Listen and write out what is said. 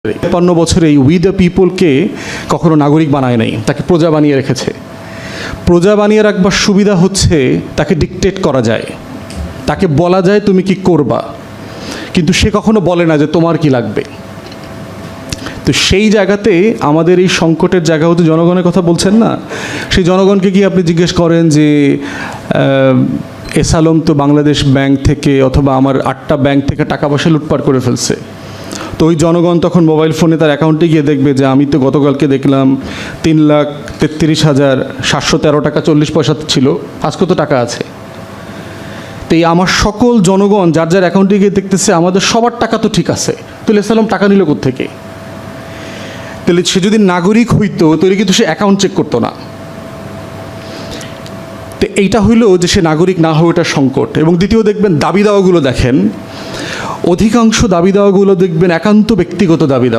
53 বছরে এই we the পিপলকে কখনো নাগরিক বানায় নাই, তাকে প্রজা বানিয়ে রেখেছে। প্রজা বানিয়ে রাখবার সুবিধা হচ্ছে তাকে ডিকটেট করা যায়, তাকে বলা যায় তুমি কি করবা, কিন্তু সে কখনো বলে না যে তোমার কি লাগবে। তো সেই জায়গাতে আমাদের এই সংকটের জায়গা হতে জনগণের কথা বলছেন না, সেই জনগণকে কি আপনি জিজ্ঞেস করেন যে এস আলম তো বাংলাদেশ ব্যাংক থেকে অথবা আমার 8টা ব্যাংক থেকে টাকা পয়সা লুটপাট করে ফেলছে, তো ওই জনগণ তখন মোবাইল ফোনে তার অ্যাকাউন্টে গিয়ে দেখবে যে আমি তো গতকালকে দেখলাম 3,33,713 টাকা 40 পয়সা ছিল, আজ কত টাকা আছে। তো এই আমার সকল জনগণ যার যার অ্যাকাউন্টে গিয়ে দেখতেছে আমাদের সবার টাকা তো ঠিক আছে, তাহলে এস আলম টাকা নিল কোত্থেকে? তাহলে সে যদি নাগরিক হইতো তাহলে কিন্তু সে অ্যাকাউন্ট চেক করতো না। তো এইটা হইল যে সে নাগরিক না হয় ওটা সংকট। এবং দ্বিতীয় দেখবেন দাবি দাওয়াগুলো দেখেন, অধিকাংশ দাবি দাওয়াগুলো দেখবেন একান্ত ব্যক্তিগত দাবি দাওয়া।